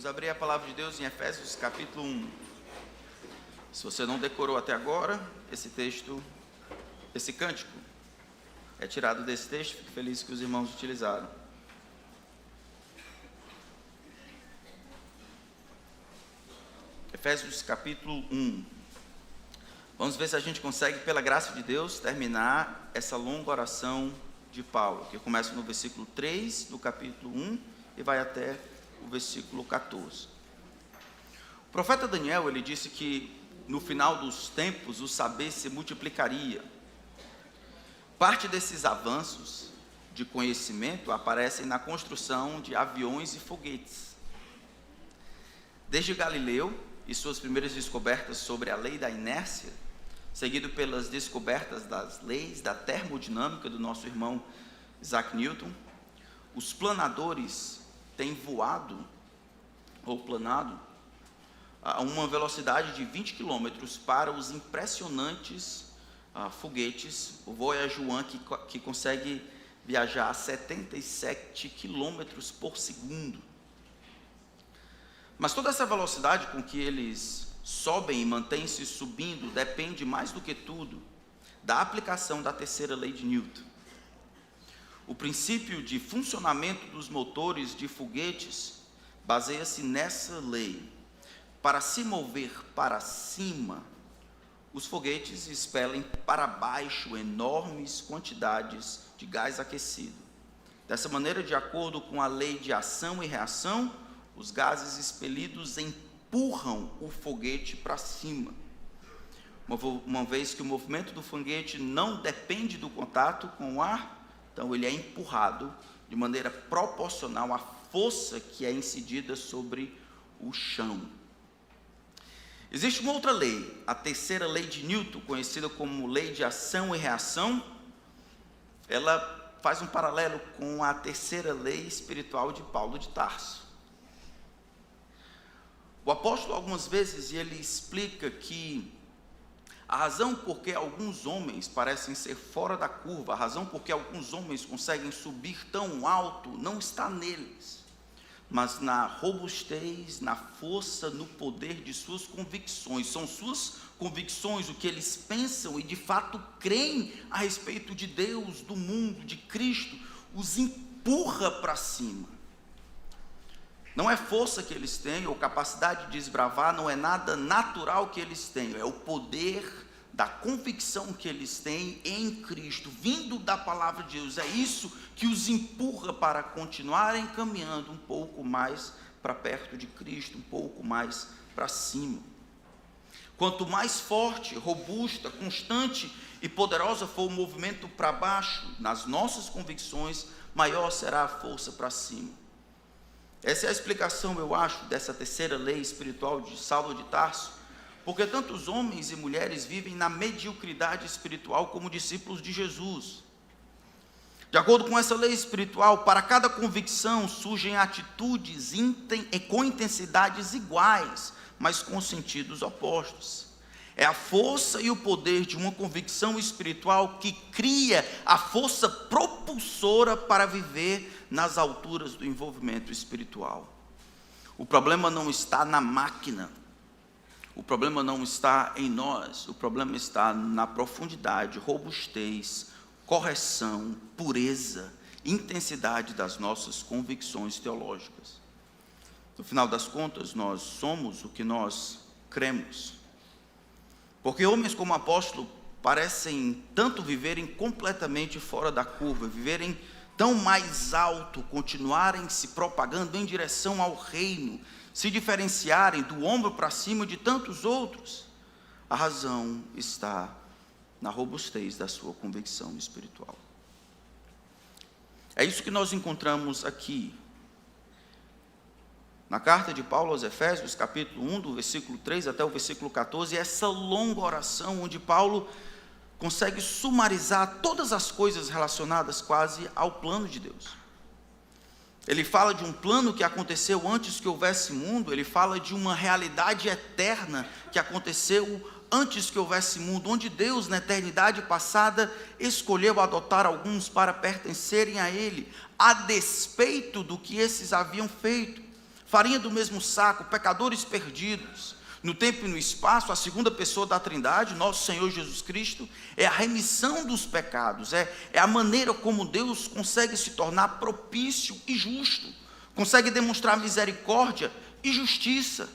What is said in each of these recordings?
Vamos abrir a palavra de Deus em Efésios capítulo 1. Se você não decorou até agora, esse cântico é tirado desse texto. Fico feliz que os irmãos utilizaram. Efésios capítulo 1. Vamos ver se a gente consegue, pela graça de Deus, terminar essa longa oração de Paulo, que começa no versículo 3 do capítulo 1 e vai até o versículo 14. O profeta Daniel, ele disse que no final dos tempos o saber se multiplicaria. Parte desses avanços de conhecimento aparecem na construção de aviões e foguetes. Desde Galileu e suas primeiras descobertas sobre a lei da inércia, seguido pelas descobertas das leis da termodinâmica do nosso irmão Isaac Newton, os planadores têm voado ou planado a uma velocidade de 20 km para os impressionantes foguetes, o Voyager 1, que consegue viajar a 77 km por segundo. Mas toda essa velocidade com que eles sobem e mantêm-se subindo depende, mais do que tudo, da aplicação da terceira lei de Newton. O princípio de funcionamento dos motores de foguetes baseia-se nessa lei. Para se mover para cima, os foguetes expelem para baixo enormes quantidades de gás aquecido. Dessa maneira, de acordo com a lei de ação e reação, os gases expelidos empurram o foguete para cima. Uma vez que o movimento do foguete não depende do contato com o ar, então ele é empurrado de maneira proporcional à força que é incidida sobre o chão. Existe uma outra lei, a terceira lei de Newton, conhecida como lei de ação e reação. Ela faz um paralelo com a terceira lei espiritual de Paulo de Tarso. O apóstolo, algumas vezes, ele explica que a razão por que alguns homens parecem ser fora da curva, a razão por que alguns homens conseguem subir tão alto, não está neles, mas na robustez, na força, no poder de suas convicções. São suas convicções, o que eles pensam e de fato creem a respeito de Deus, do mundo, de Cristo, os empurra para cima. Não é força que eles têm, ou capacidade de desbravar, não é nada natural que eles têm, é o poder da convicção que eles têm em Cristo, vindo da palavra de Deus. É isso que os empurra para continuarem caminhando um pouco mais para perto de Cristo, um pouco mais para cima. Quanto mais forte, robusta, constante e poderosa for o movimento para baixo, nas nossas convicções, maior será a força para cima. Essa é a explicação, eu acho, dessa terceira lei espiritual de Saulo de Tarso, porque tantos homens e mulheres vivem na mediocridade espiritual como discípulos de Jesus. De acordo com essa lei espiritual, para cada convicção surgem atitudes com intensidades iguais, mas com sentidos opostos. É a força e o poder de uma convicção espiritual que cria a força propulsora para viver nas alturas do envolvimento espiritual. O problema não está na máquina, o problema não está em nós, o problema está na profundidade, robustez, correção, pureza, intensidade das nossas convicções teológicas. No final das contas, nós somos o que nós cremos. Porque homens como o apóstolo parecem tanto viverem completamente fora da curva, viverem tão mais alto, continuarem se propagando em direção ao reino, se diferenciarem do ombro para cima de tantos outros. A razão está na robustez da sua convicção espiritual. É isso que nós encontramos aqui na carta de Paulo aos Efésios, capítulo 1, do versículo 3 até o versículo 14, essa longa oração onde Paulo consegue sumarizar todas as coisas relacionadas quase ao plano de Deus. Ele fala de um plano que aconteceu antes que houvesse mundo, ele fala de uma realidade eterna que aconteceu antes que houvesse mundo, onde Deus, na eternidade passada, escolheu adotar alguns para pertencerem a Ele, a despeito do que esses haviam feito. farinha do mesmo saco, pecadores perdidos. No tempo e no espaço, a segunda pessoa da Trindade, nosso Senhor Jesus Cristo, é a remissão dos pecados, é a maneira como Deus consegue se tornar propício e justo, consegue demonstrar misericórdia e justiça,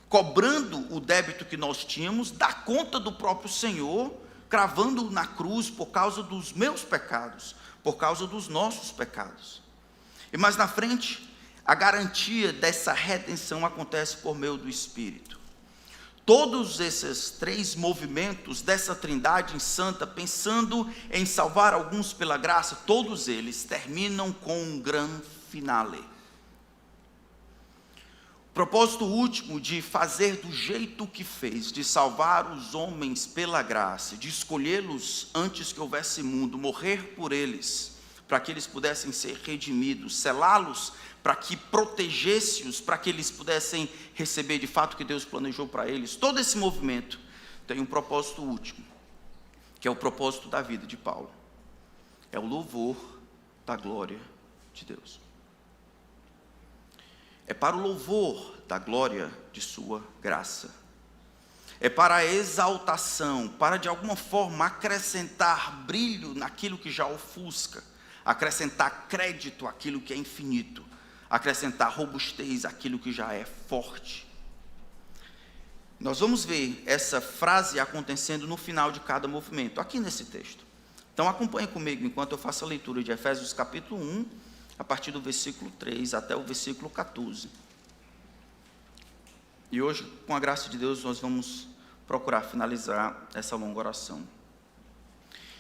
cobrando o débito que nós tínhamos da conta do próprio Senhor, cravando-o na cruz por causa dos meus pecados, por causa dos nossos pecados. E mais na frente, a garantia dessa redenção acontece por meio do Espírito. Todos esses três movimentos dessa Trindade santa, pensando em salvar alguns pela graça, todos eles terminam com um grande finale. O propósito último de fazer do jeito que fez, de salvar os homens pela graça, de escolhê-los antes que houvesse mundo, morrer por eles, para que eles pudessem ser redimidos, selá-los para que protegesse-os, para que eles pudessem receber de fato o que Deus planejou para eles. Todo esse movimento tem um propósito último, que é o propósito da vida de Paulo. É o louvor da glória de Deus. É para o louvor da glória de sua graça. É para a exaltação, para de alguma forma acrescentar brilho naquilo que já ofusca, acrescentar crédito àquilo que é infinito, acrescentar robustez àquilo que já é forte. Nós vamos ver essa frase acontecendo no final de cada movimento, aqui nesse texto. Então acompanhe comigo enquanto eu faço a leitura de Efésios capítulo 1, a partir do versículo 3 até o versículo 14. E hoje, com a graça de Deus, nós vamos procurar finalizar essa longa oração.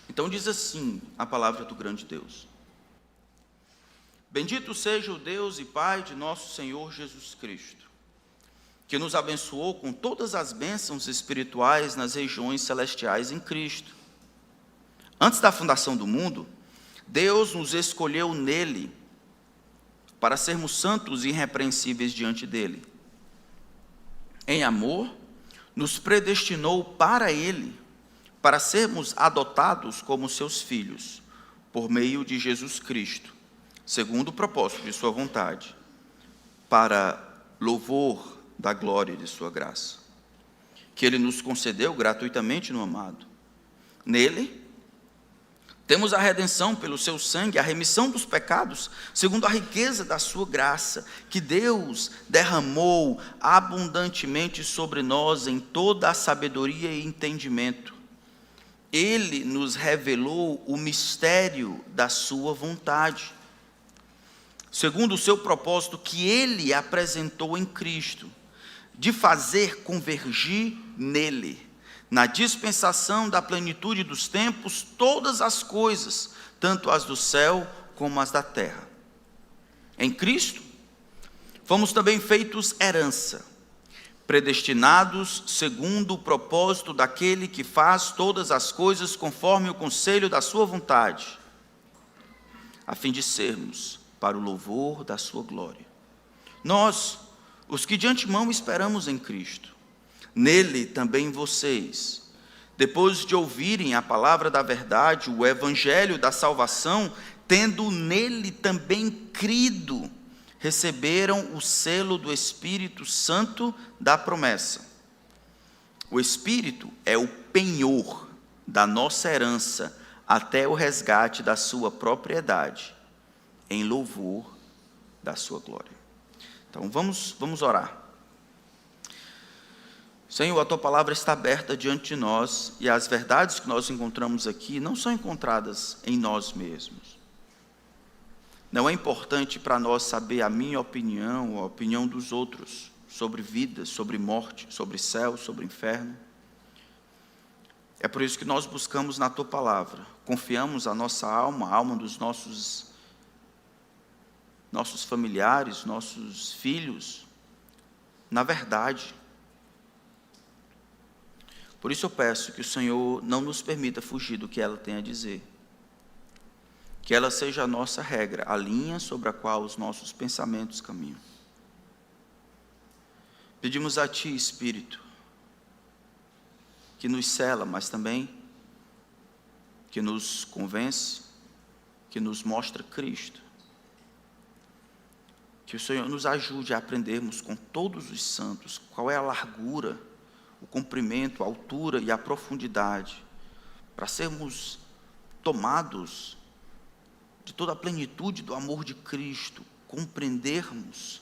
Então diz assim a palavra do grande Deus: Bendito seja o Deus e Pai de nosso Senhor Jesus Cristo, que nos abençoou com todas as bênçãos espirituais nas regiões celestiais em Cristo. Antes da fundação do mundo, Deus nos escolheu nele para sermos santos e irrepreensíveis diante dele. Em amor, nos predestinou para ele, para sermos adotados como seus filhos, por meio de Jesus Cristo, segundo o propósito de sua vontade, para louvor da glória de sua graça, que ele nos concedeu gratuitamente no amado. Nele, temos a redenção pelo seu sangue, a remissão dos pecados, segundo a riqueza da sua graça, que Deus derramou abundantemente sobre nós em toda a sabedoria e entendimento. Ele nos revelou o mistério da sua vontade, segundo o seu propósito que ele apresentou em Cristo, de fazer convergir nele, na dispensação da plenitude dos tempos, todas as coisas, tanto as do céu como as da terra. Em Cristo, fomos também feitos herança, predestinados segundo o propósito daquele que faz todas as coisas conforme o conselho da sua vontade, a fim de sermos para o louvor da sua glória. Nós, os que de antemão esperamos em Cristo, nele também vocês, depois de ouvirem a palavra da verdade, o evangelho da salvação, tendo nele também crido, receberam o selo do Espírito Santo da promessa. O Espírito é o penhor da nossa herança até o resgate da sua propriedade, em louvor da sua glória. Então vamos orar. Senhor, a tua palavra está aberta diante de nós, e as verdades que nós encontramos aqui não são encontradas em nós mesmos. Não é importante para nós saber a minha opinião ou a opinião dos outros sobre vida, sobre morte, sobre céu, sobre inferno. É por isso que nós buscamos na tua palavra, confiamos a nossa alma, a alma dos nossos familiares, nossos filhos, na verdade. Por isso eu peço que o Senhor não nos permita fugir do que ela tem a dizer. Que ela seja a nossa regra, a linha sobre a qual os nossos pensamentos caminham. Pedimos a Ti, Espírito, que nos cela, mas também que nos convence, que nos mostra Cristo, Que o Senhor nos ajude a aprendermos com todos os santos qual é a largura, o comprimento, a altura e a profundidade, para sermos tomados de toda a plenitude do amor de Cristo, compreendermos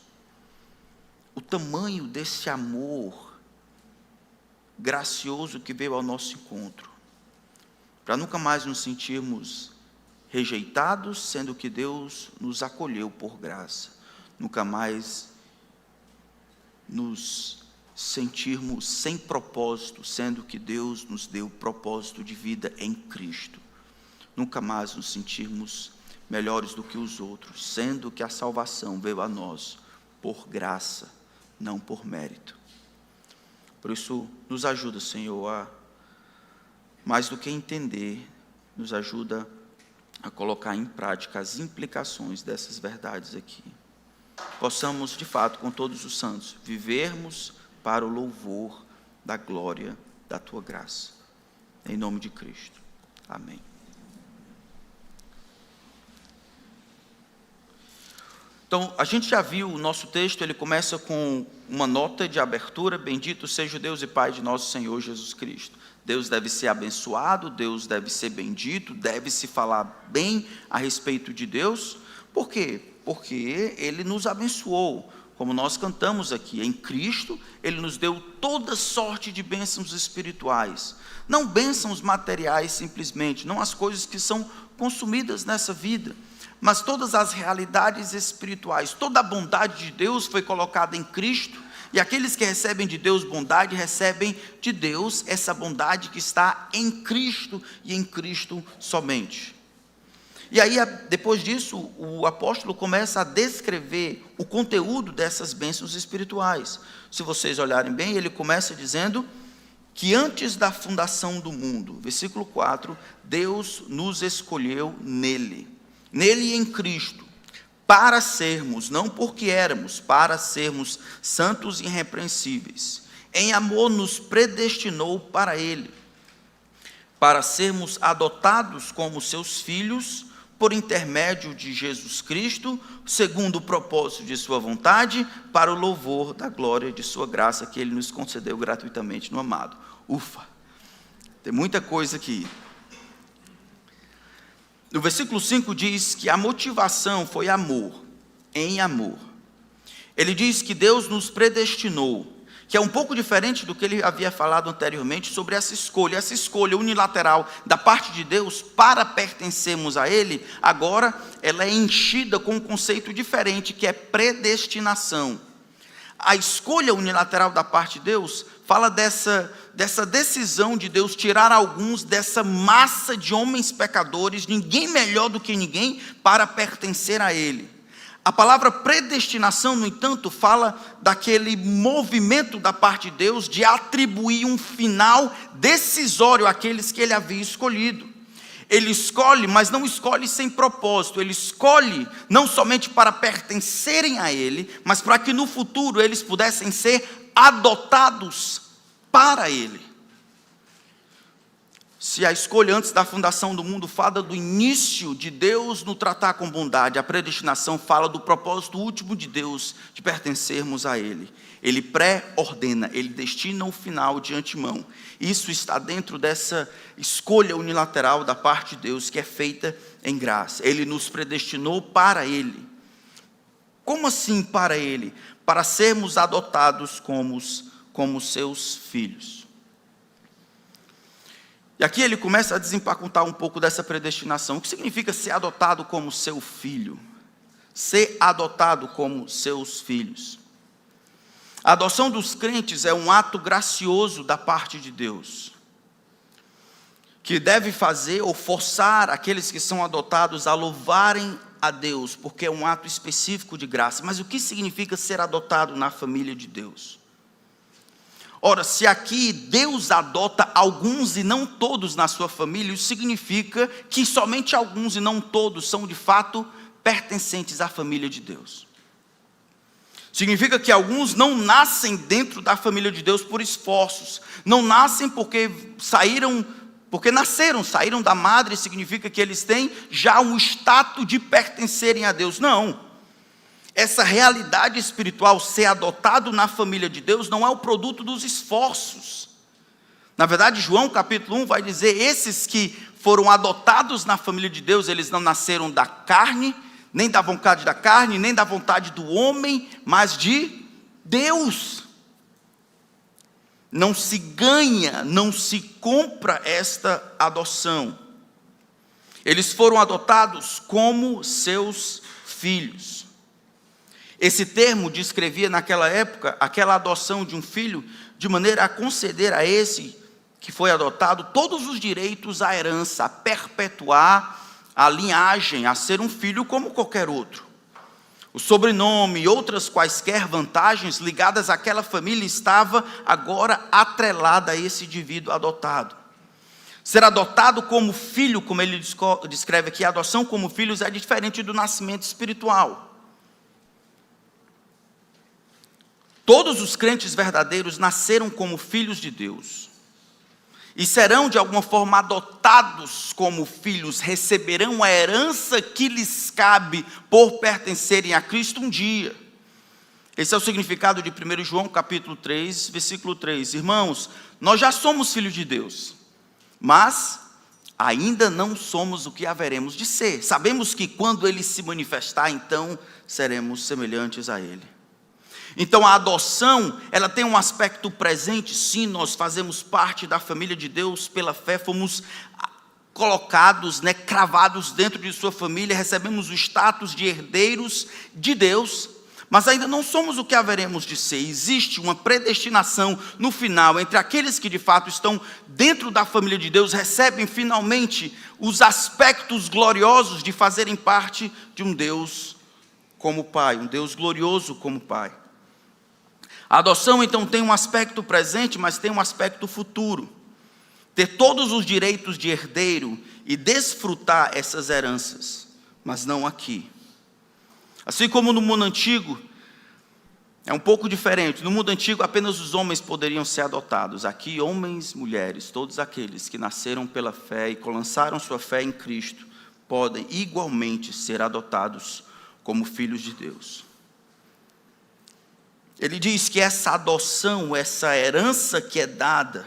o tamanho desse amor gracioso que veio ao nosso encontro, para nunca mais nos sentirmos rejeitados, sendo que Deus nos acolheu por graça, nunca mais nos sentirmos sem propósito, sendo que Deus nos deu propósito de vida em Cristo, nunca mais nos sentirmos melhores do que os outros, sendo que a salvação veio a nós por graça, não por mérito. Por isso, nos ajuda, Senhor, a mais do que entender, nos ajuda a colocar em prática as implicações dessas verdades aqui. Possamos, de fato, com todos os santos, vivermos para o louvor da glória da Tua graça. Em nome de Cristo. Amém. Então, a gente já viu o nosso texto, ele começa com uma nota de abertura: bendito seja o Deus e Pai de nosso Senhor Jesus Cristo. Deus deve ser abençoado, Deus deve ser bendito, deve-se falar bem a respeito de Deus. Por quê? Porque Ele nos abençoou, como nós cantamos aqui, em Cristo, Ele nos deu toda sorte de bênçãos espirituais. Não bênçãos materiais simplesmente, não as coisas que são consumidas nessa vida, mas todas as realidades espirituais, toda a bondade de Deus foi colocada em Cristo, e aqueles que recebem de Deus bondade, recebem de Deus essa bondade que está em Cristo, e em Cristo somente. E aí, depois disso, o apóstolo começa a descrever o conteúdo dessas bênçãos espirituais. Se vocês olharem bem, ele começa dizendo que antes da fundação do mundo, versículo 4, Deus nos escolheu nele e em Cristo, para sermos, não porque éramos, para sermos santos e irrepreensíveis. Em amor nos predestinou para Ele, para sermos adotados como seus filhos, por intermédio de Jesus Cristo, segundo o propósito de sua vontade, para o louvor da glória de sua graça, que Ele nos concedeu gratuitamente no amado. Ufa! Tem muita coisa aqui. No versículo 5 diz que a motivação foi amor, em amor. Ele diz que Deus nos predestinou, que é um pouco diferente do que ele havia falado anteriormente sobre essa escolha unilateral da parte de Deus para pertencermos a Ele. Agora ela é enchida com um conceito diferente, que é predestinação. A escolha unilateral da parte de Deus fala dessa decisão de Deus tirar alguns dessa massa de homens pecadores, ninguém melhor do que ninguém, para pertencer a Ele. A palavra predestinação, no entanto, fala daquele movimento da parte de Deus de atribuir um final decisório àqueles que Ele havia escolhido. Ele escolhe, mas não escolhe sem propósito. Ele escolhe não somente para pertencerem a Ele, mas para que no futuro eles pudessem ser adotados para Ele. Se a escolha antes da fundação do mundo fala do início de Deus no tratar com bondade, a predestinação fala do propósito último de Deus de pertencermos a Ele. Ele pré-ordena, Ele destina o final de antemão. Isso está dentro dessa escolha unilateral da parte de Deus, que é feita em graça. Ele nos predestinou para Ele. Como assim para Ele? Para sermos adotados como seus filhos. E aqui ele começa a desempacotar um pouco dessa predestinação. O que significa ser adotado como seu filho? Ser adotado como seus filhos. A adoção dos crentes é um ato gracioso da parte de Deus, que deve fazer ou forçar aqueles que são adotados a louvarem a Deus, porque é um ato específico de graça. Mas o que significa ser adotado na família de Deus? Ora, se aqui Deus adota alguns e não todos na sua família, isso significa que somente alguns e não todos são de fato pertencentes à família de Deus. Significa que alguns não nascem dentro da família de Deus por esforços, não nascem porque saíram da madre, significa que eles têm já um status de pertencerem a Deus. Não. essa realidade espiritual, ser adotado na família de Deus, não é o produto dos esforços. Na verdade, João capítulo 1 vai dizer, esses que foram adotados na família de Deus, eles não nasceram da carne, nem da vontade da carne, nem da vontade do homem, mas de Deus. Não se ganha, não se compra esta adoção. Eles foram adotados como seus filhos. Esse termo descrevia naquela época aquela adoção de um filho, de maneira a conceder a esse que foi adotado todos os direitos à herança, a perpetuar a linhagem, a ser um filho como qualquer outro. O sobrenome e outras quaisquer vantagens ligadas àquela família estava agora atrelada a esse indivíduo adotado. Ser adotado como filho, como ele descreve aqui, a adoção como filhos é diferente do nascimento espiritual. Todos os crentes verdadeiros nasceram como filhos de Deus. E serão de alguma forma adotados como filhos, receberão a herança que lhes cabe por pertencerem a Cristo um dia. Esse é o significado de 1 João capítulo 3, versículo 3. Irmãos, nós já somos filhos de Deus, mas ainda não somos o que haveremos de ser. Sabemos que quando Ele se manifestar, então seremos semelhantes a Ele. Então a adoção, ela tem um aspecto presente, sim, nós fazemos parte da família de Deus pela fé, fomos colocados, cravados dentro de sua família, recebemos o status de herdeiros de Deus, mas ainda não somos o que haveremos de ser. Existe uma predestinação no final, entre aqueles que de fato estão dentro da família de Deus, recebem finalmente os aspectos gloriosos de fazerem parte de um Deus como Pai, um Deus glorioso como Pai. A adoção, então, tem um aspecto presente, mas tem um aspecto futuro. Ter todos os direitos de herdeiro e desfrutar essas heranças, mas não aqui. Assim como no mundo antigo, é um pouco diferente. No mundo antigo, apenas os homens poderiam ser adotados. Aqui, homens, mulheres, todos aqueles que nasceram pela fé e lançaram sua fé em Cristo, podem igualmente ser adotados como filhos de Deus. Ele diz que essa adoção, essa herança que é dada,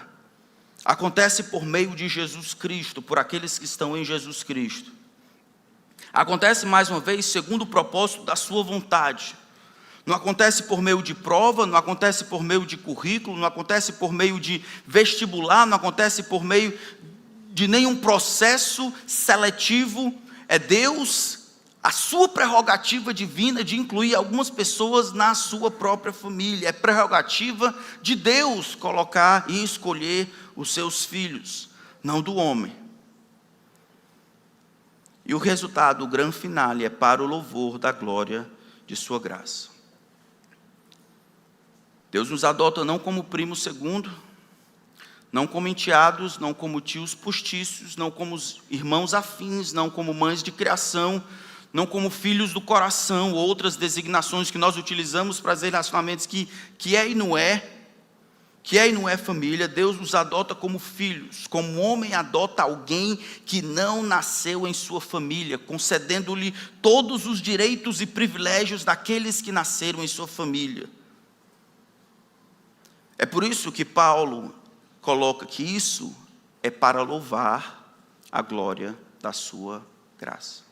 acontece por meio de Jesus Cristo, por aqueles que estão em Jesus Cristo. Acontece, mais uma vez, segundo o propósito da sua vontade. Não acontece por meio de prova, não acontece por meio de currículo, não acontece por meio de vestibular, não acontece por meio de nenhum processo seletivo. É Deus, a sua prerrogativa divina de incluir algumas pessoas na sua própria família. É prerrogativa de Deus colocar e escolher os seus filhos, não do homem. E o resultado, o grande finale, é para o louvor da glória de sua graça. Deus nos adota não como primo segundo, não como enteados, não como tios postiços, não como irmãos afins, não como mães de criação, não como filhos do coração, outras designações que nós utilizamos para os relacionamentos que é e não é família. Deus nos adota como filhos, como um homem adota alguém que não nasceu em sua família, concedendo-lhe todos os direitos e privilégios daqueles que nasceram em sua família. É por isso que Paulo coloca que isso é para louvar a glória da sua graça.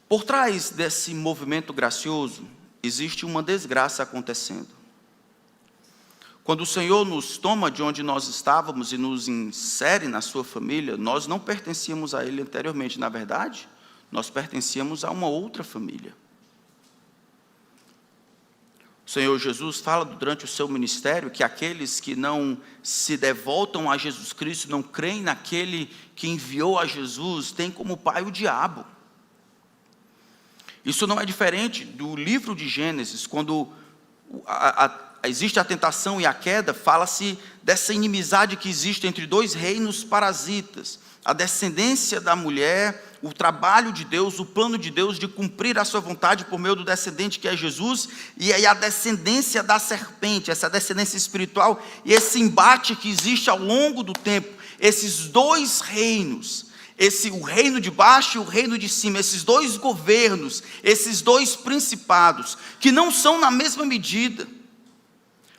Por trás desse movimento gracioso, existe uma desgraça acontecendo. Quando o Senhor nos toma de onde nós estávamos e nos insere na sua família, nós não pertencíamos a Ele anteriormente. Na verdade, nós pertencíamos a uma outra família. O Senhor Jesus fala durante o seu ministério que aqueles que não se devotam a Jesus Cristo, não creem naquele que enviou a Jesus, têm como pai o diabo. Isso não é diferente do livro de Gênesis, quando existe a tentação e a queda, fala-se dessa inimizade que existe entre dois reinos parasitas. A descendência da mulher, o trabalho de Deus, o plano de Deus de cumprir a sua vontade por meio do descendente que é Jesus, e aí a descendência da serpente, essa descendência espiritual, e esse embate que existe ao longo do tempo. Esses dois reinos, o reino de baixo e o reino de cima, esses dois governos, esses dois principados, que não são na mesma medida.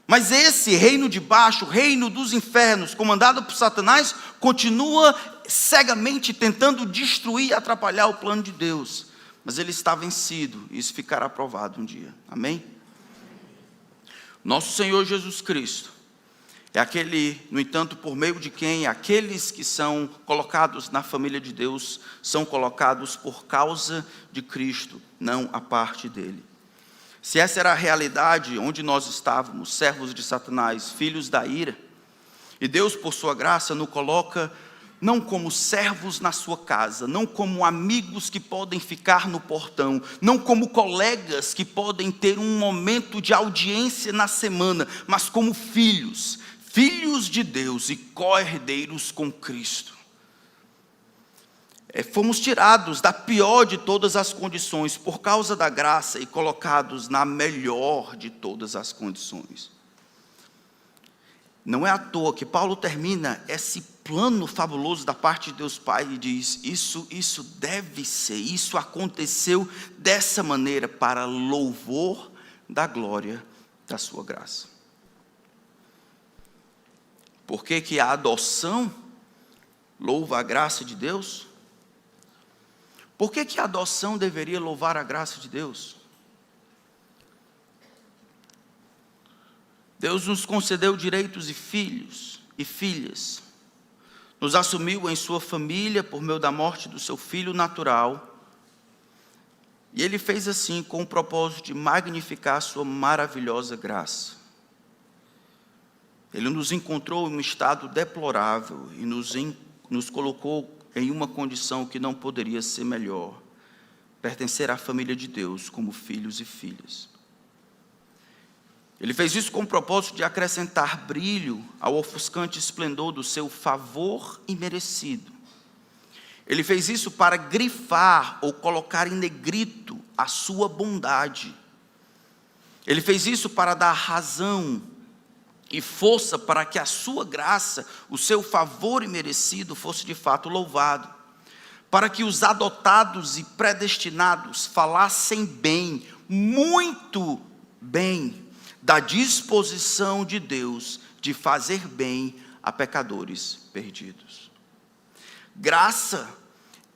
Mas esse reino de baixo, o reino dos infernos, comandado por Satanás, continua cegamente tentando destruir e atrapalhar o plano de Deus. Mas ele está vencido, e isso ficará provado um dia. Amém? Nosso Senhor Jesus Cristo é aquele, no entanto, por meio de quem aqueles que são colocados na família de Deus são colocados por causa de Cristo, não a parte dele. Se essa era a realidade onde nós estávamos, servos de Satanás, filhos da ira, e Deus, por sua graça, nos coloca não como servos na sua casa, não como amigos que podem ficar no portão, não como colegas que podem ter um momento de audiência na semana, mas como filhos de Deus e co-herdeiros com Cristo. Fomos tirados da pior de todas as condições por causa da graça e colocados na melhor de todas as condições. Não é à toa que Paulo termina esse plano fabuloso da parte de Deus Pai e diz: isso deve ser, isso aconteceu dessa maneira para louvor da glória da sua graça. Por que a adoção louva a graça de Deus? Por que a adoção deveria louvar a graça de Deus? Deus nos concedeu direitos de filhos e filhas, nos assumiu em sua família por meio da morte do seu filho natural, e Ele fez assim com o propósito de magnificar a sua maravilhosa graça. Ele nos encontrou em um estado deplorável e nos colocou em uma condição que não poderia ser melhor: pertencer à família de Deus como filhos e filhas. Ele fez isso com o propósito de acrescentar brilho ao ofuscante esplendor do seu favor imerecido. Ele fez isso para grifar ou colocar em negrito a sua bondade. Ele fez isso para dar razão e força para que a sua graça, o seu favor imerecido, fosse de fato louvado, para que os adotados e predestinados falassem bem, muito bem, da disposição de Deus de fazer bem a pecadores perdidos. Graça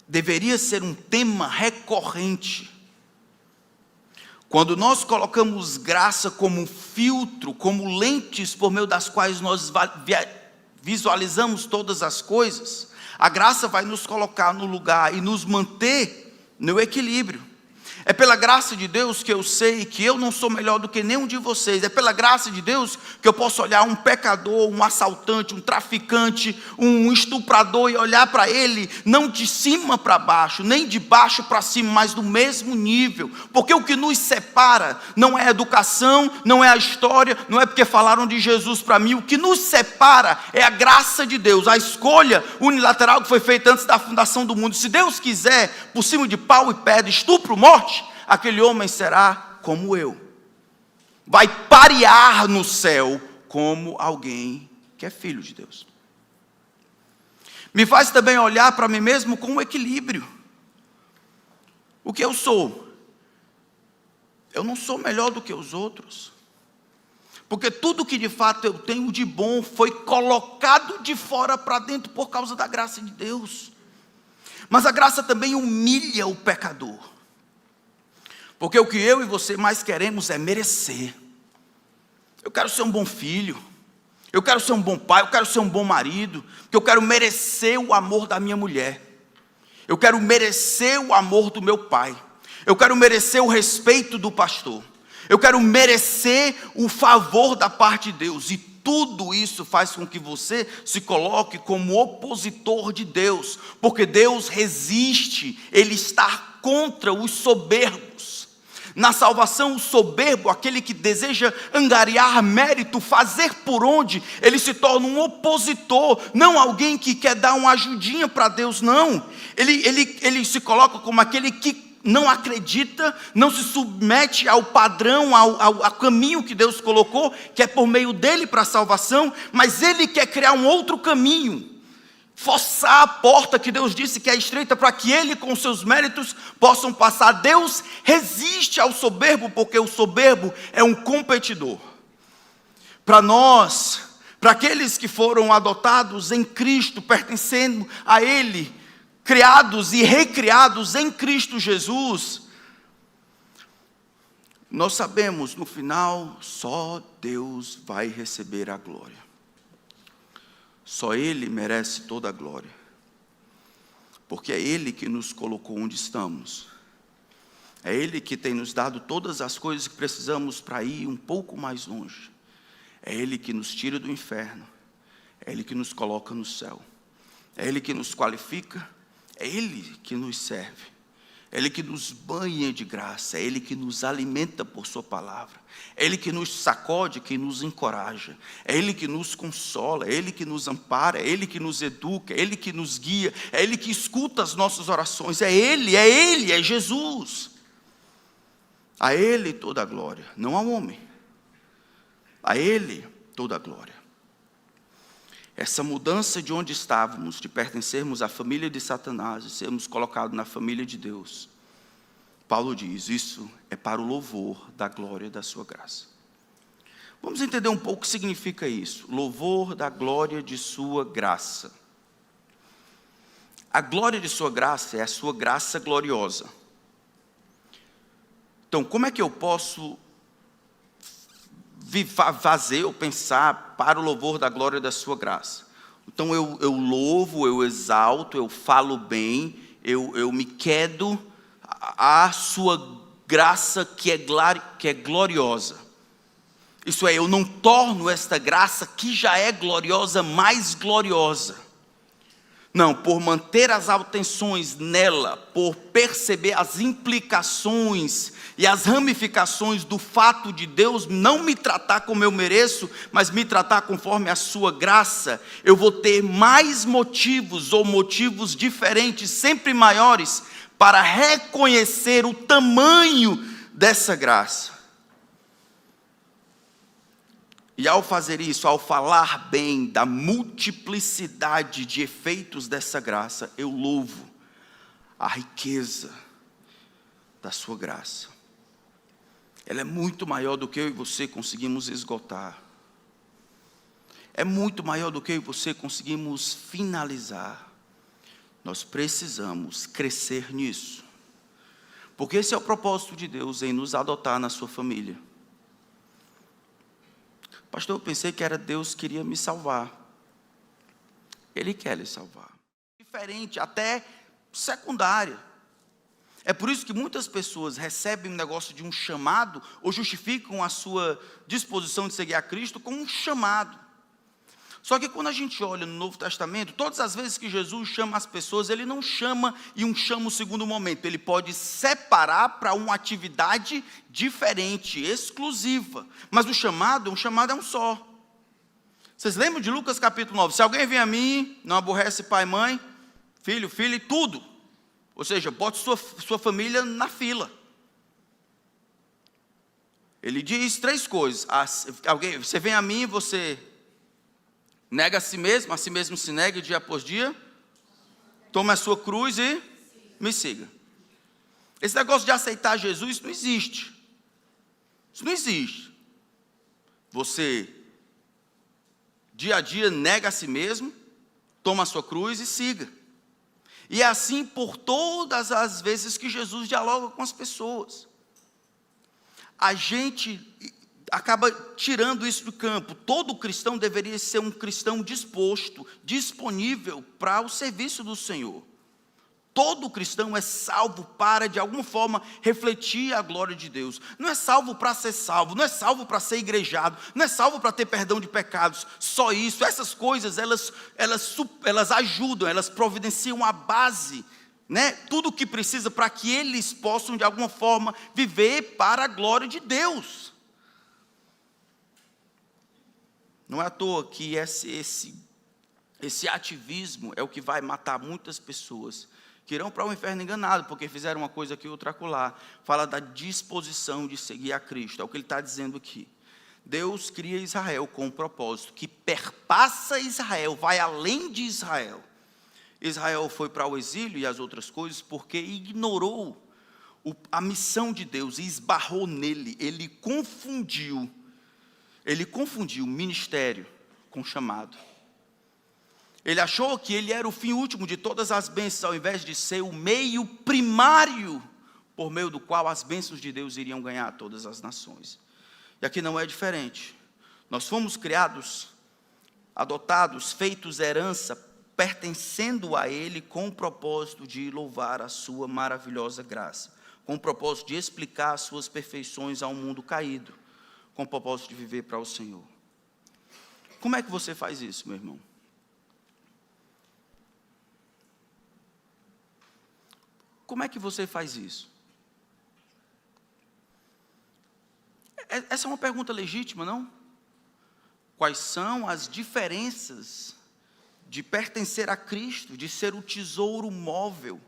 deveria ser um tema recorrente. Quando nós colocamos graça como um filtro, como lentes por meio das quais nós visualizamos todas as coisas, a graça vai nos colocar no lugar e nos manter no equilíbrio. É pela graça de Deus que eu sei que eu não sou melhor do que nenhum de vocês. É pela graça de Deus que eu posso olhar um pecador, um assaltante, um traficante, um estuprador e olhar para ele não de cima para baixo, nem de baixo para cima, mas do mesmo nível. Porque o que nos separa não é a educação, não é a história, não é porque falaram de Jesus para mim. O que nos separa é a graça de Deus, a escolha unilateral que foi feita antes da fundação do mundo. Se Deus quiser, por cima de pau e pedra, estupro, morte, aquele homem será como eu, vai parear no céu como alguém que é filho de Deus. Me faz também olhar para mim mesmo com um equilíbrio. O que eu sou? Eu não sou melhor do que os outros, porque tudo que de fato eu tenho de bom foi colocado de fora para dentro por causa da graça de Deus. Mas a graça também humilha o pecador. Porque o que eu e você mais queremos é merecer. Eu quero ser um bom filho, eu quero ser um bom pai, eu quero ser um bom marido, porque eu quero merecer o amor da minha mulher, eu quero merecer o amor do meu pai, eu quero merecer o respeito do pastor, eu quero merecer o favor da parte de Deus. E tudo isso faz com que você se coloque como opositor de Deus, porque Deus resiste, Ele está contra os soberbos. Na salvação, o soberbo, aquele que deseja angariar mérito, fazer por onde, ele se torna um opositor, não alguém que quer dar uma ajudinha para Deus, não. Ele se coloca como aquele que não acredita, não se submete ao padrão, ao caminho que Deus colocou, que é por meio dele para a salvação, mas ele quer criar um outro caminho. forçar a porta que Deus disse que é estreita para que ele com seus méritos possam passar. Deus resiste ao soberbo, porque o soberbo é um competidor. Para nós, para aqueles que foram adotados em Cristo, pertencendo a Ele, criados e recriados em Cristo Jesus, nós sabemos, no final, só Deus vai receber a glória. Só Ele merece toda a glória. Porque é Ele que nos colocou onde estamos. É Ele que tem nos dado todas as coisas que precisamos para ir um pouco mais longe. É Ele que nos tira do inferno. É Ele que nos coloca no céu. É Ele que nos qualifica. É Ele que nos serve. É Ele que nos banha de graça. É Ele que nos alimenta por sua palavra. É Ele que nos sacode, que nos encoraja. É Ele que nos consola. É Ele que nos ampara. É Ele que nos educa. É Ele que nos guia. É Ele que escuta as nossas orações. É Ele, é Jesus. A Ele toda a glória, não ao homem. A Ele toda a glória. Essa mudança de onde estávamos, de pertencermos à família de Satanás e sermos colocados na família de Deus, Paulo diz, isso é para o louvor da glória da sua graça. Vamos entender um pouco o que significa isso. Louvor da glória de sua graça. A glória de sua graça é a sua graça gloriosa. Então, como é que eu posso fazer ou pensar para o louvor da glória da sua graça? Então eu louvo, eu exalto, eu falo bem, eu me quedo à sua graça que é gloriosa. Isso é, eu não torno esta graça que já é gloriosa mais gloriosa. Não, por manter as atenções nela, por perceber as implicações e as ramificações do fato de Deus não me tratar como eu mereço, mas me tratar conforme a sua graça, eu vou ter mais motivos ou motivos diferentes, sempre maiores, para reconhecer o tamanho dessa graça. E ao fazer isso, ao falar bem da multiplicidade de efeitos dessa graça, eu louvo a riqueza da sua graça. Ela é muito maior do que eu e você conseguimos esgotar. É muito maior do que eu e você conseguimos finalizar. Nós precisamos crescer nisso. Porque esse é o propósito de Deus em nos adotar na sua família. Pastor, eu pensei que era Deus que queria me salvar. Ele quer lhe salvar. Diferente, até secundária. É por isso que muitas pessoas recebem um negócio de um chamado, ou justificam a sua disposição de seguir a Cristo com um chamado. Só que quando a gente olha no Novo Testamento, todas as vezes que Jesus chama as pessoas, Ele não chama e um chama o segundo momento. Ele pode separar para uma atividade diferente, exclusiva. Mas um chamado é um só. Vocês lembram de Lucas capítulo 9? Se alguém vem a mim, não aborrece pai, mãe, filho, filha e tudo. Ou seja, bote sua família na fila. Ele diz 3 coisas. Você vem a mim, você nega a si mesmo se nega dia após dia, toma a sua cruz e me siga. Esse negócio de aceitar Jesus, isso não existe. Isso não existe. Você, dia a dia, nega a si mesmo, toma a sua cruz e siga. E é assim por todas as vezes que Jesus dialoga com as pessoas. A gente acaba tirando isso do campo. Todo cristão deveria ser um cristão disposto, disponível para o serviço do Senhor. Todo cristão é salvo para, de alguma forma, refletir a glória de Deus. Não é salvo para ser salvo, não é salvo para ser igrejado, não é salvo para ter perdão de pecados. Só isso, essas coisas, elas ajudam, elas providenciam a base, né? Tudo o que precisa para que eles possam, de alguma forma, viver para a glória de Deus. Não é à toa que esse ativismo é o que vai matar muitas pessoas, que irão para o inferno enganado, porque fizeram uma coisa aqui e outra acolá. Fala da disposição de seguir a Cristo, é o que ele está dizendo aqui. Deus cria Israel com um propósito que perpassa Israel, vai além de Israel. Israel foi para o exílio e as outras coisas porque ignorou a missão de Deus e esbarrou nele. Ele confundiu ministério com chamado. Ele achou que ele era o fim último de todas as bênçãos, ao invés de ser o meio primário por meio do qual as bênçãos de Deus iriam ganhar todas as nações. E aqui não é diferente. Nós fomos criados, adotados, feitos herança, pertencendo a Ele com o propósito de louvar a sua maravilhosa graça, com o propósito de explicar as suas perfeições a um mundo caído, com o propósito de viver para o Senhor. Como é que você faz isso, meu irmão? Como é que você faz isso? Essa é uma pergunta legítima, não? Quais são as diferenças de pertencer a Cristo, de ser o tesouro móvel,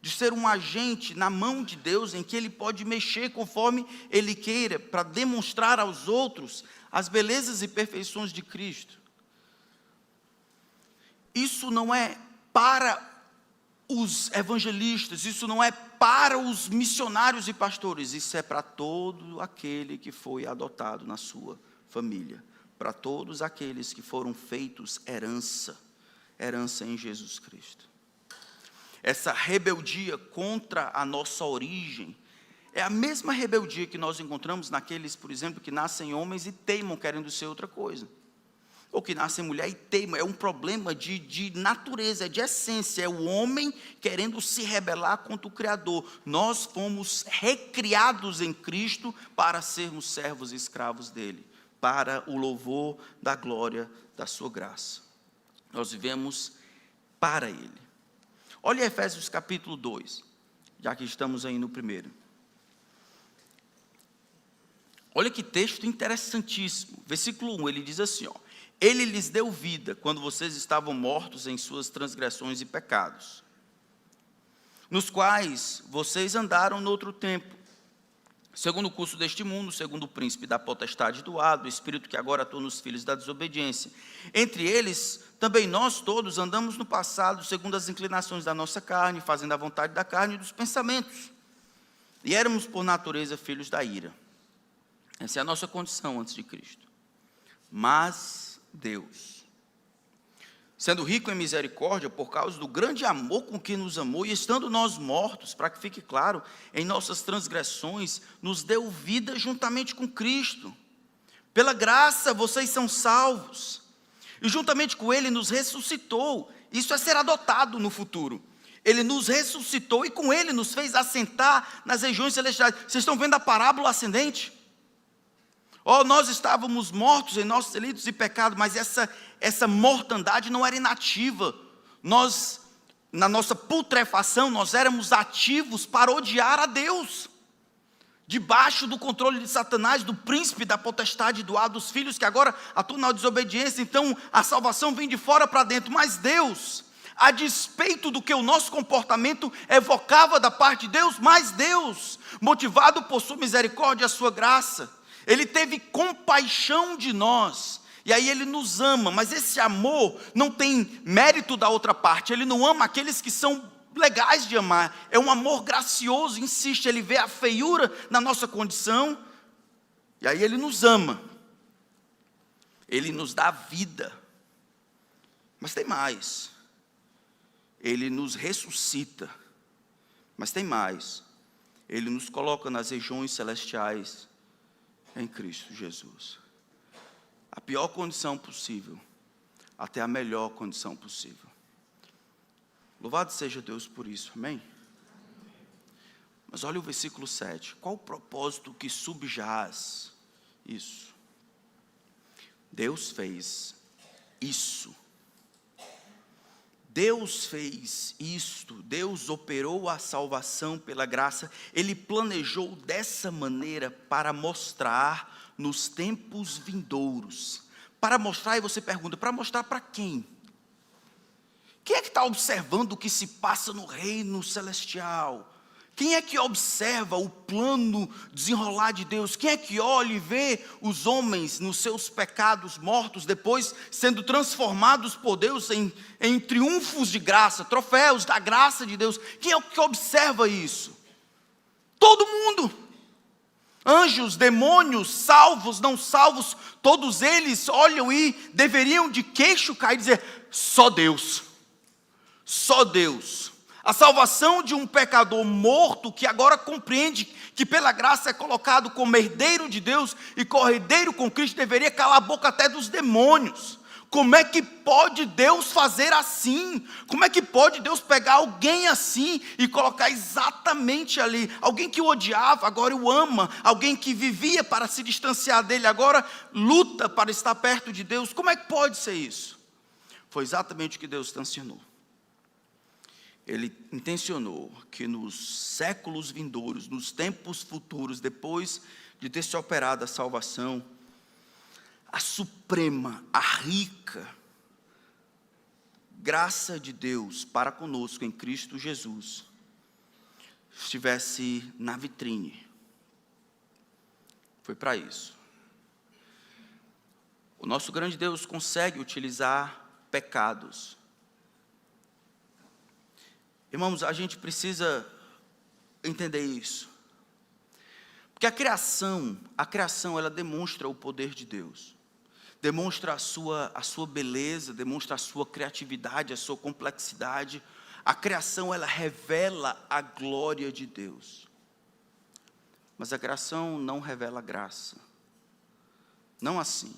de ser um agente na mão de Deus, em que Ele pode mexer conforme Ele queira, para demonstrar aos outros as belezas e perfeições de Cristo? Isso não é para os evangelistas, isso não é para os missionários e pastores, isso é para todo aquele que foi adotado na sua família, para todos aqueles que foram feitos herança em Jesus Cristo. Essa rebeldia contra a nossa origem é a mesma rebeldia que nós encontramos naqueles, por exemplo, que nascem homens e teimam querendo ser outra coisa, ou que nascem mulher e teimam. É um problema de natureza, de essência, é o homem querendo se rebelar contra o Criador. Nós fomos recriados em Cristo para sermos servos e escravos dele, para o louvor da glória da sua graça. Nós vivemos para Ele. Olha Efésios capítulo 2, já que estamos aí no primeiro. Olha que texto interessantíssimo. Versículo 1, ele diz assim, Ele lhes deu vida quando vocês estavam mortos em suas transgressões e pecados, nos quais vocês andaram no outro tempo, segundo o curso deste mundo, segundo o príncipe da potestade do ar, do espírito que agora atua nos filhos da desobediência. Entre eles, também nós todos andamos no passado, segundo as inclinações da nossa carne, fazendo a vontade da carne e dos pensamentos. E éramos, por natureza, filhos da ira. Essa é a nossa condição antes de Cristo. Mas Deus, sendo rico em misericórdia, por causa do grande amor com que nos amou, e estando nós mortos, para que fique claro, em nossas transgressões, nos deu vida juntamente com Cristo. Pela graça vocês são salvos, e juntamente com Ele nos ressuscitou. Isso é ser adotado no futuro. Ele nos ressuscitou e com Ele nos fez assentar nas regiões celestiais. Vocês estão vendo a parábola ascendente? Nós estávamos mortos em nossos delitos e pecados, mas essa mortandade não era inativa. Nós, na nossa putrefação, nós éramos ativos para odiar a Deus, debaixo do controle de Satanás, do príncipe da potestade do ar, dos filhos que agora atuam na desobediência. Então a salvação vem de fora para dentro, mas Deus, a despeito do que o nosso comportamento evocava da parte de Deus, mas Deus, motivado por sua misericórdia e a sua graça, Ele teve compaixão de nós, e aí Ele nos ama, mas esse amor não tem mérito da outra parte. Ele não ama aqueles que são legais de amar, é um amor gracioso, insiste. Ele vê a feiura na nossa condição, e aí Ele nos ama, Ele nos dá vida, mas tem mais, Ele nos ressuscita, mas tem mais, Ele nos coloca nas regiões celestiais, em Cristo Jesus. A pior condição possível, até a melhor condição possível. Louvado seja Deus por isso, amém? Mas olha o versículo 7. Qual o propósito que subjaz isso? Deus fez isso. Deus fez isto, Deus operou a salvação pela graça, Ele planejou dessa maneira para mostrar nos tempos vindouros. Para mostrar, e você pergunta, para mostrar para quem? Quem é que está observando o que se passa no reino celestial? Quem é que observa o plano desenrolar de Deus? Quem é que olha e vê os homens nos seus pecados mortos, depois sendo transformados por Deus em triunfos de graça, troféus da graça de Deus? Quem é que observa isso? Todo mundo. Anjos, demônios, salvos, não salvos, todos eles olham e deveriam de queixo cair e dizer: só Deus, só Deus. A salvação de um pecador morto, que agora compreende que pela graça é colocado como herdeiro de Deus e corredeiro com Cristo, deveria calar a boca até dos demônios. Como é que pode Deus fazer assim? Como é que pode Deus pegar alguém assim e colocar exatamente ali? Alguém que o odiava, agora o ama. Alguém que vivia para se distanciar dele, agora luta para estar perto de Deus. Como é que pode ser isso? Foi exatamente o que Deus tensionou. Ele intencionou que nos séculos vindouros, nos tempos futuros, depois de ter se operado a salvação, a suprema, a rica graça de Deus para conosco em Cristo Jesus estivesse na vitrine. Foi para isso. O nosso grande Deus consegue utilizar pecados. Irmãos, a gente precisa entender isso. Porque a criação ela demonstra o poder de Deus. Demonstra a sua beleza, demonstra a sua criatividade, a sua complexidade. A criação, ela revela a glória de Deus. Mas a criação não revela graça. Não assim.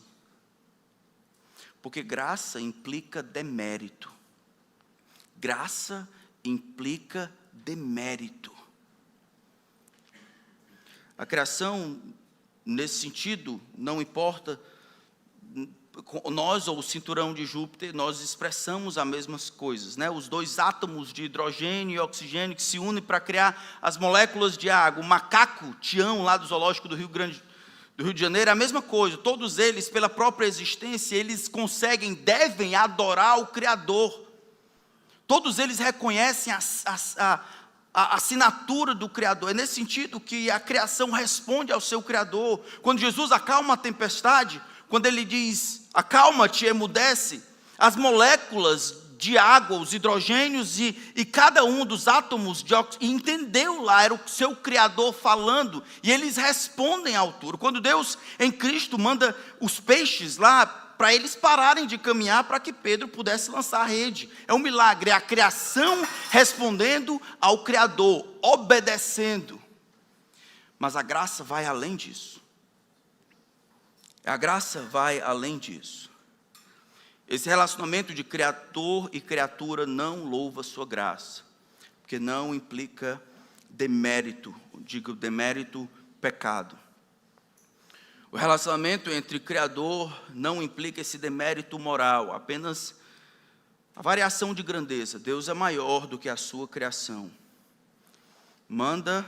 Porque graça implica demérito. Graça implica demérito. A criação, nesse sentido, não importa, nós ou o cinturão de Júpiter, nós expressamos as mesmas coisas, né? Os dois átomos de hidrogênio e oxigênio que se unem para criar as moléculas de água. O macaco Tião, lá do zoológico do Rio de Janeiro, é a mesma coisa. Todos eles, pela própria existência, eles devem adorar o Criador. Todos eles reconhecem a assinatura do Criador. É nesse sentido que a criação responde ao seu Criador. Quando Jesus acalma a tempestade, quando ele diz: acalma-te, emudece, as moléculas de água, os hidrogênios e cada um dos átomos de oxigênio, entendeu lá, era o seu Criador falando, e eles respondem à altura. Quando Deus em Cristo manda os peixes lá, para eles pararem de caminhar, para que Pedro pudesse lançar a rede. É um milagre, é a criação respondendo ao Criador, obedecendo. Mas a graça vai além disso. A graça vai além disso. Esse relacionamento de criador e criatura não louva a sua graça, porque não implica demérito, pecado. O relacionamento entre Criador não implica esse demérito moral, apenas a variação de grandeza. Deus é maior do que a sua criação. Manda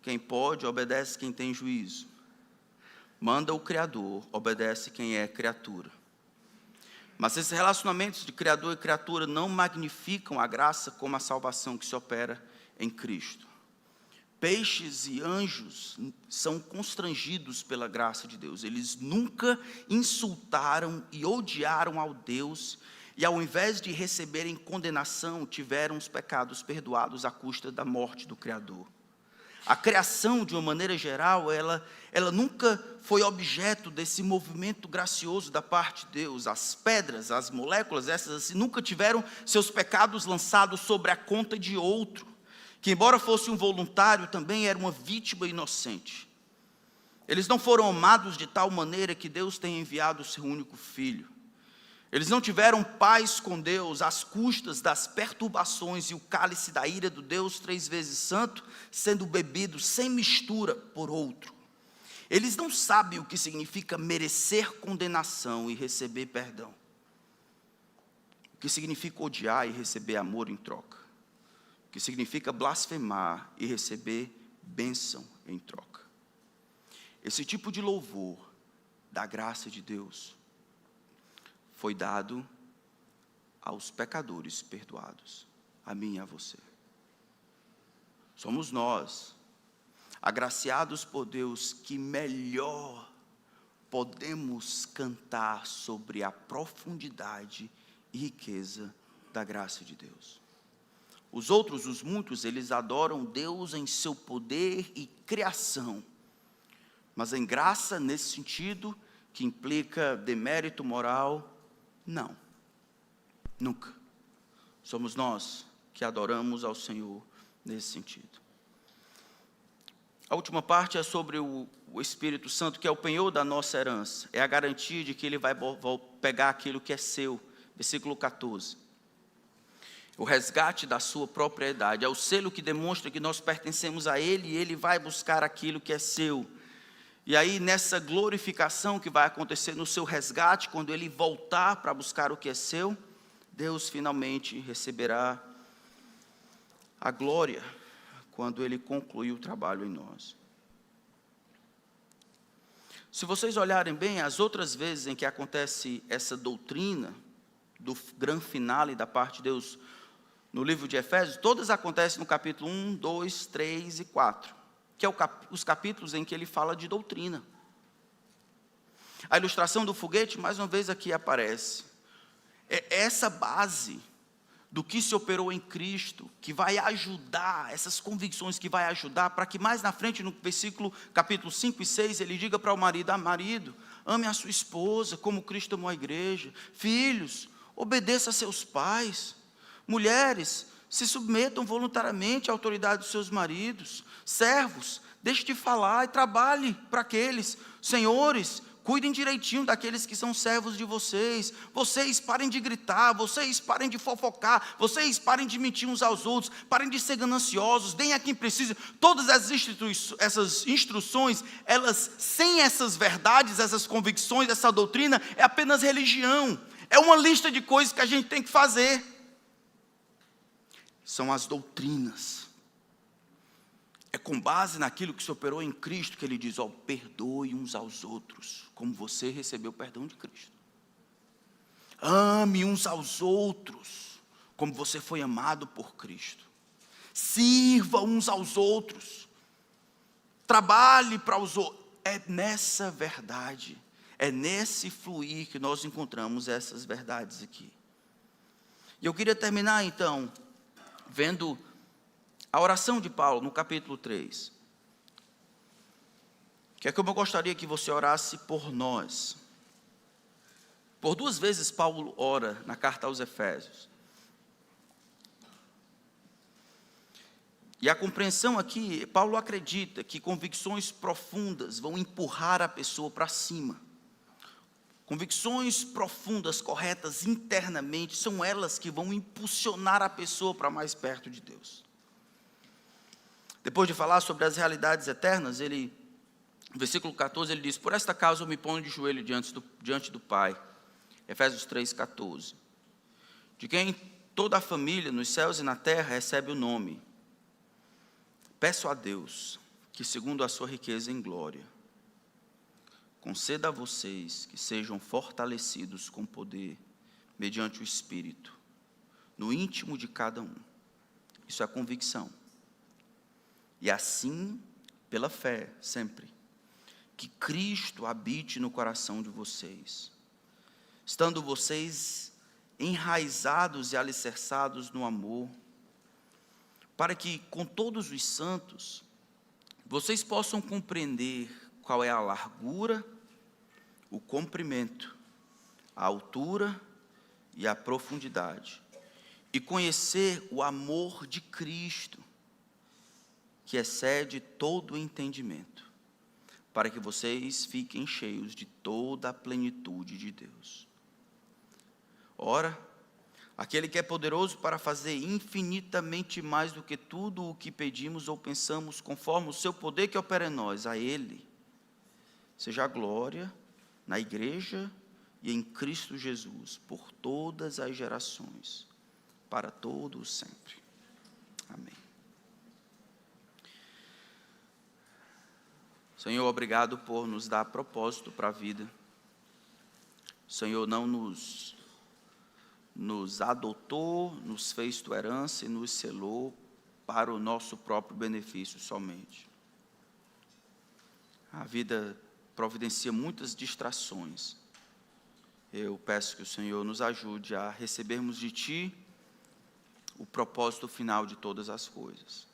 quem pode, obedece quem tem juízo. Manda o Criador, obedece quem é criatura. Mas esses relacionamentos de Criador e criatura não magnificam a graça como a salvação que se opera em Cristo. Peixes e anjos são constrangidos pela graça de Deus. Eles nunca insultaram e odiaram ao Deus, e ao invés de receberem condenação, tiveram os pecados perdoados à custa da morte do Criador. A criação, de uma maneira geral, ela nunca foi objeto desse movimento gracioso da parte de Deus. As pedras, as moléculas, essas assim, nunca tiveram seus pecados lançados sobre a conta de outro, que embora fosse um voluntário, também era uma vítima inocente. Eles não foram amados de tal maneira que Deus tem enviado o seu único filho. Eles não tiveram paz com Deus às custas das perturbações e o cálice da ira do Deus 3 vezes santo, sendo bebido sem mistura por outro. Eles não sabem o que significa merecer condenação e receber perdão. O que significa odiar e receber amor em troca. O que significa blasfemar e receber bênção em troca. Esse tipo de louvor da graça de Deus foi dado aos pecadores perdoados, a mim e a você. Somos nós, agraciados por Deus, que melhor podemos cantar sobre a profundidade e riqueza da graça de Deus. Os outros, os muitos, eles adoram Deus em seu poder e criação, mas em graça, nesse sentido, que implica demérito moral, não, nunca. Somos nós que adoramos ao Senhor nesse sentido. A última parte é sobre o Espírito Santo, que é o penhor da nossa herança, é a garantia de que Ele vai pegar aquilo que é seu, versículo 14. O resgate da sua propriedade, é o selo que demonstra que nós pertencemos a Ele, e Ele vai buscar aquilo que é seu. E aí, nessa glorificação que vai acontecer no seu resgate, quando Ele voltar para buscar o que é seu, Deus finalmente receberá a glória, quando Ele concluir o trabalho em nós. Se vocês olharem bem, as outras vezes em que acontece essa doutrina, do grande finale da parte de Deus, no livro de Efésios, todas acontecem no capítulo 1, 2, 3 e 4, que é os capítulos em que ele fala de doutrina. A ilustração do foguete, mais uma vez aqui aparece. É essa base do que se operou em Cristo, que vai ajudar, essas convicções que vai ajudar, para que mais na frente, no versículo, capítulo 5 e 6, ele diga para o marido: marido, ame a sua esposa, como Cristo amou a igreja. Filhos, obedeça a seus pais. Mulheres, se submetam voluntariamente à autoridade dos seus maridos. Servos, deixe de falar e trabalhe para aqueles. Senhores, cuidem direitinho daqueles que são servos de vocês. Vocês parem de gritar, vocês parem de fofocar, vocês parem de mentir uns aos outros, parem de ser gananciosos, deem a quem precisa. Todas essas instruções, elas, sem essas verdades, essas convicções, essa doutrina, é apenas religião. É uma lista de coisas que a gente tem que fazer. São as doutrinas. É com base naquilo que se operou em Cristo que ele diz: perdoe uns aos outros, como você recebeu o perdão de Cristo. Ame uns aos outros, como você foi amado por Cristo. Sirva uns aos outros. Trabalhe para os outros. É nessa verdade, é nesse fluir que nós encontramos essas verdades aqui. E eu queria terminar então vendo a oração de Paulo no capítulo 3, que é como eu gostaria que você orasse por nós. Por 2 vezes Paulo ora na carta aos Efésios. E a compreensão aqui, Paulo acredita que convicções profundas vão empurrar a pessoa para cima. Convicções profundas, corretas internamente, são elas que vão impulsionar a pessoa para mais perto de Deus. Depois de falar sobre as realidades eternas, no versículo 14, ele diz: por esta causa eu me ponho de joelho diante do Pai. Efésios 3, 14. De quem toda a família, nos céus e na terra, recebe o nome. Peço a Deus que, segundo a sua riqueza em glória, conceda a vocês que sejam fortalecidos com poder, mediante o Espírito, no íntimo de cada um. Isso é convicção. E assim, pela fé, sempre, que Cristo habite no coração de vocês, estando vocês enraizados e alicerçados no amor, para que, com todos os santos, vocês possam compreender qual é a largura, o comprimento, a altura e a profundidade, e conhecer o amor de Cristo, que excede todo o entendimento, para que vocês fiquem cheios de toda a plenitude de Deus. Ora, aquele que é poderoso para fazer infinitamente mais do que tudo o que pedimos ou pensamos, conforme o seu poder que opera em nós, a Ele seja a glória na igreja e em Cristo Jesus, por todas as gerações, para todos sempre. Amém. Senhor, obrigado por nos dar propósito para a vida. O Senhor não nos adotou, nos fez tua herança e nos selou para o nosso próprio benefício somente. A vida providencia muitas distrações. Eu peço que o Senhor nos ajude a recebermos de Ti o propósito final de todas as coisas,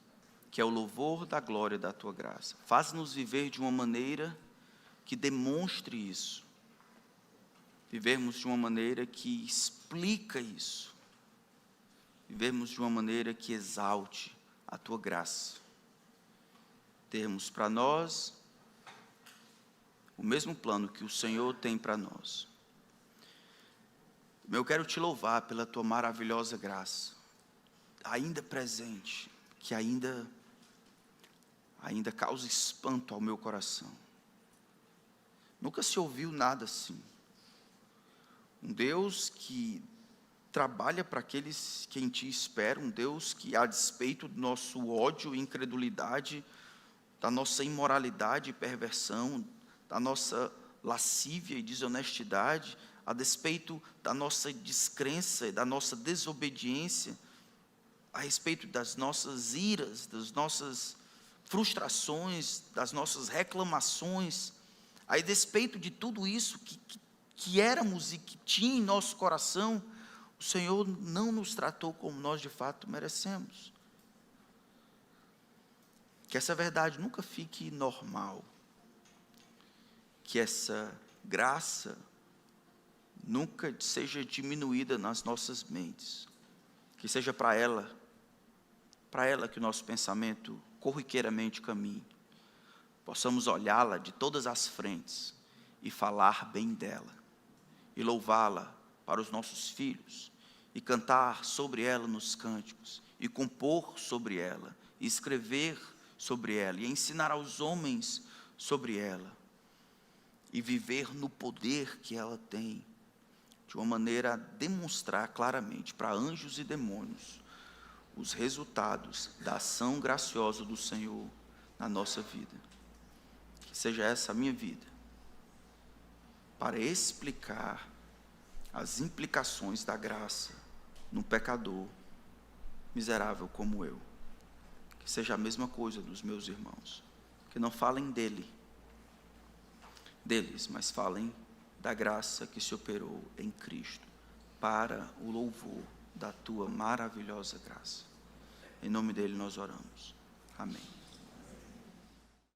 que é o louvor da glória da Tua graça. Faz-nos viver de uma maneira que demonstre isso, vivermos de uma maneira que explica isso, vivermos de uma maneira que exalte a Tua graça, termos para nós o mesmo plano que o Senhor tem para nós. Eu quero Te louvar pela Tua maravilhosa graça, ainda presente, que ainda causa espanto ao meu coração. Nunca se ouviu nada assim. Um Deus que trabalha para aqueles que em Ti esperam, um Deus que, a despeito do nosso ódio e incredulidade, da nossa imoralidade e perversão, da nossa lascívia e desonestidade, a despeito da nossa descrença e da nossa desobediência, a respeito das nossas iras, das nossas frustrações, das nossas reclamações, a despeito de tudo isso que éramos e que tinha em nosso coração, o Senhor não nos tratou como nós de fato merecemos. Que essa verdade nunca fique normal, que essa graça nunca seja diminuída nas nossas mentes, que seja para ela que o nosso pensamento corriqueiramente caminhe, possamos olhá-la de todas as frentes e falar bem dela, e louvá-la para os nossos filhos, e cantar sobre ela nos cânticos, e compor sobre ela, e escrever sobre ela, e ensinar aos homens sobre ela, e viver no poder que ela tem, de uma maneira a demonstrar claramente para anjos e demônios os resultados da ação graciosa do Senhor na nossa vida. Que seja essa a minha vida, para explicar as implicações da graça num pecador miserável como eu. Que seja a mesma coisa dos meus irmãos, que não falem deles, mas falem da graça que se operou em Cristo, para o louvor da Tua maravilhosa graça. Em nome dele nós oramos. Amém.